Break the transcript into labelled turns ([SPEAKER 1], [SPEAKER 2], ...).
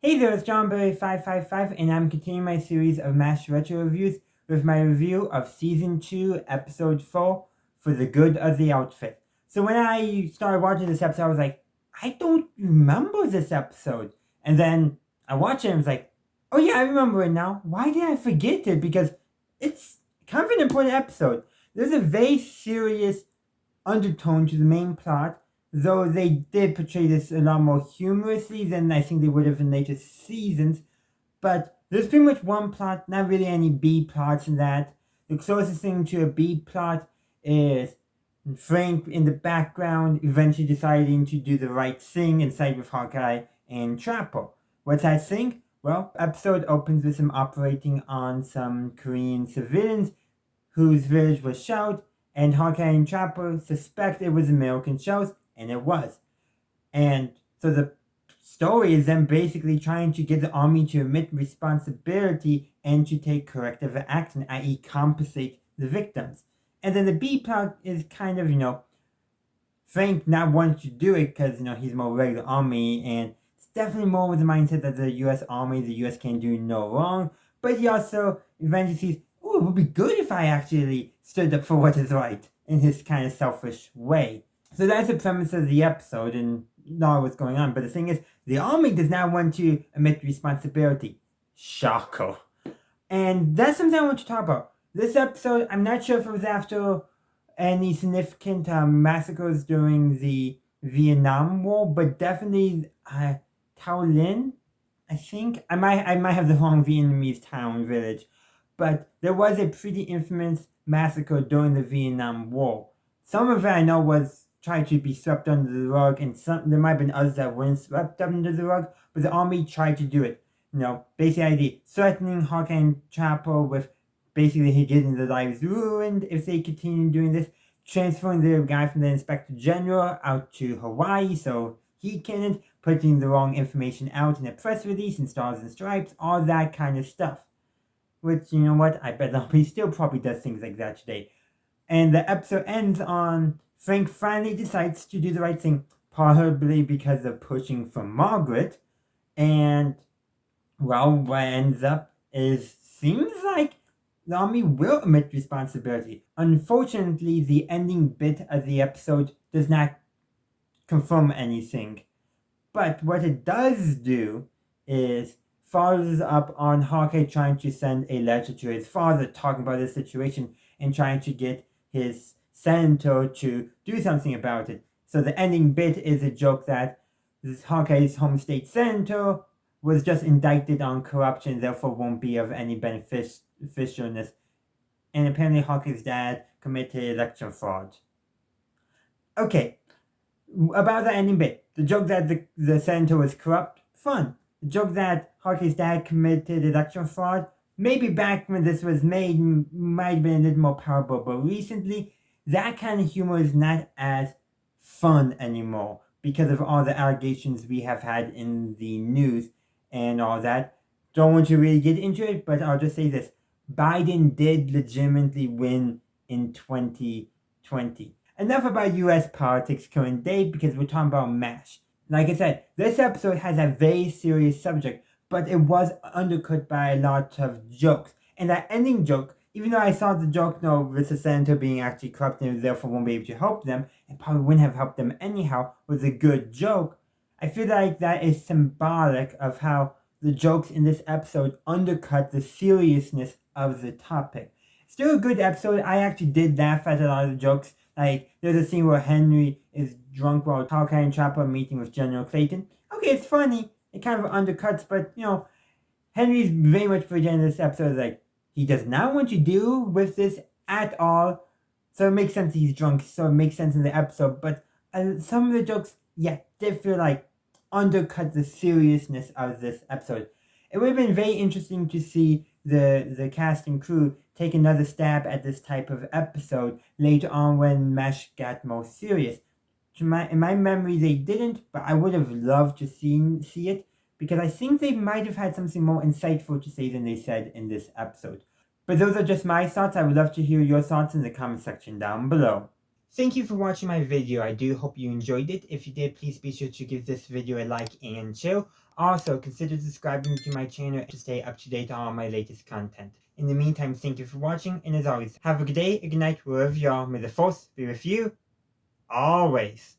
[SPEAKER 1] Hey there, it's JohnBerry555, and I'm continuing my series of MASH retro reviews with my review of Season 2, Episode 4, For the Good of the Outfit. So when I started watching this episode, I was like, I don't remember this episode. And then I watched it and I was like, oh yeah, I remember it now. Why did I forget it? Because it's kind of an important episode. There's a very serious undertone to the main plot, though they did portray this a lot more humorously than I think they would have in later seasons. But there's pretty much one plot, not really any B plots in that. The closest thing to a B plot is Frank in the background eventually deciding to do the right thing and side with Hawkeye and Trapper. What's that thing? Well, episode opens with him operating on some Korean civilians whose village was shelled, and Hawkeye and Trapper suspect it was American shells, and it was. And so the story is them basically trying to get the army to admit responsibility and to take corrective action, i.e., compensate the victims. And then the B plot is kind of, Frank not wanting to do it because, he's more regular army, and it's definitely more with the mindset that the US Army, the US can do no wrong, but he also eventually sees, oh, it would be good if I actually stood up for what is right in his kind of selfish way. So that's the premise of the episode and not what's going on. But the thing is, the army does not want to admit responsibility. Shocker. And that's something I want to talk about. This episode, I'm not sure if it was after any significant massacres during the Vietnam War, but definitely Tao Lin, I think. I might have the wrong Vietnamese town village, but there was a pretty infamous massacre during the Vietnam War. Some of it I know was tried to be swept under the rug, and there might have been others that weren't swept under the rug, but the army tried to do it. Basically threatening Hawkeye and Trapper with basically getting their lives ruined if they continue doing this, transferring the guy from the Inspector General out to Hawaii so he can't, putting the wrong information out in a press release and Stars and Stripes, all that kind of stuff. Which, you know what, I bet the army still probably does things like that today. And the episode ends on Frank finally decides to do the right thing, probably because of pushing for Margaret. And, well, what ends up is, seems like the army will admit responsibility. Unfortunately, the ending bit of the episode does not confirm anything. But what it does do is follows up on Hawkeye trying to send a letter to his father talking about the situation and trying to get his senator to do something about it. So the ending bit is a joke that Hawkeye's home state senator was just indicted on corruption, therefore won't be of any beneficialness. And apparently Hawkeye's dad committed election fraud. Okay, about the ending bit. The joke that the senator was corrupt, fun. The joke that Hawkeye's dad committed election fraud, maybe back when this was made, might have been a little more powerful, but recently, that kind of humor is not as fun anymore because of all the allegations we have had in the news and all that. Don't want to really get into it, but I'll just say this. Biden did legitimately win in 2020. Enough about US politics current day because we're talking about MASH. Like I said, this episode has a very serious subject, but it was undercut by a lot of jokes. And that ending joke, even though I saw the joke, with the senator being actually corrupt and therefore won't be able to help them, and probably wouldn't have helped them anyhow, was a good joke. I feel like that is symbolic of how the jokes in this episode undercut the seriousness of the topic. Still a good episode. I actually did laugh at a lot of the jokes. Like, there's a scene where Henry is drunk while Hawkeye and Trapper are meeting with General Clayton. Okay, it's funny. It kind of undercuts, but, Henry's very much presented in this episode like, he does not want to deal with this at all. So it makes sense he's drunk, so it makes sense in the episode. But some of the jokes, did feel like undercut the seriousness of this episode. It would have been very interesting to see the cast and crew take another stab at this type of episode later on when MASH got more serious. In my memory, they didn't, but I would have loved to see it because I think they might have had something more insightful to say than they said in this episode. But those are just my thoughts. I would love to hear your thoughts in the comment section down below. Thank you for watching my video. I do hope you enjoyed it. If you did, please be sure to give this video a like and share. Also, consider subscribing to my channel to stay up to date on all my latest content. In the meantime, thank you for watching, and as always, have a good day, a good night, wherever you are. May the force be with you always.